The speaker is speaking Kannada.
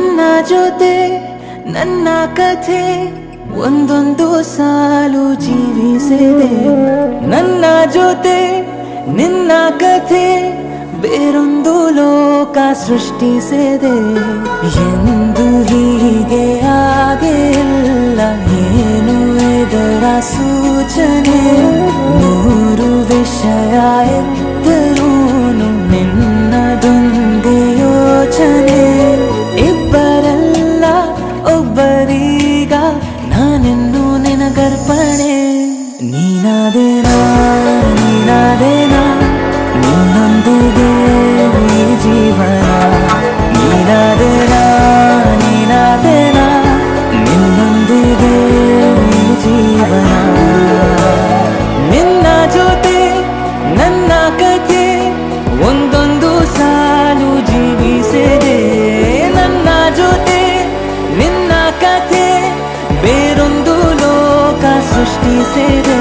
ನಿನ್ನ ಜೊತೆ ನನ್ನ ಕಥೆ ಒಂದೊಂದು ಸಾಲು ಜೀವಿಸಿದೆ. ನನ್ನ ಜೊತೆ ನಿನ್ನ ಕಥೆ ಬೇರೊಂದು ಲೋಕ ಸೃಷ್ಟಿಸಿದೆ. ಎಂದು ಹೀಗೆ ಆಗಿಲ್ಲ, ಏನು ಇದರ ಸೂಚನೆ? ನೂರು ವಿಷಯ ಎತ್ತರೂನು ನಿನ್ನದೊಂದೇ ಯೋಚನೆ. ಇಬ್ಬರಲ್ಲ ಒಬ್ಬರೀಗ ನಾನೆನ್ನು ನಿನಗರ್ಪಣೆ. ನೀನಾದೇನಾ ನೀನಾದೇನಾ ನಿನ್ನೊಂದಿಗೆ ಈ ಜೀವನ. ನೀನಾದೇನಾ ನೀನಾದೇನಾ ನಿನ್ನೊಂದಿಗೆ ಈ ಜೀವನ. ನಿನ್ನ ಜೊತೆ ನನ್ನ ಕಥೆ ಒಂದೊಂದು ಸಾಲು ಜೀವಿಸಿದೆ. ನನ್ನ ಜೊತೆ ನಿನ್ನ ಕಥೆ ಬೇರೊಂದು ಲೋಕ ಸೃಷ್ಟಿಸಿದೆ.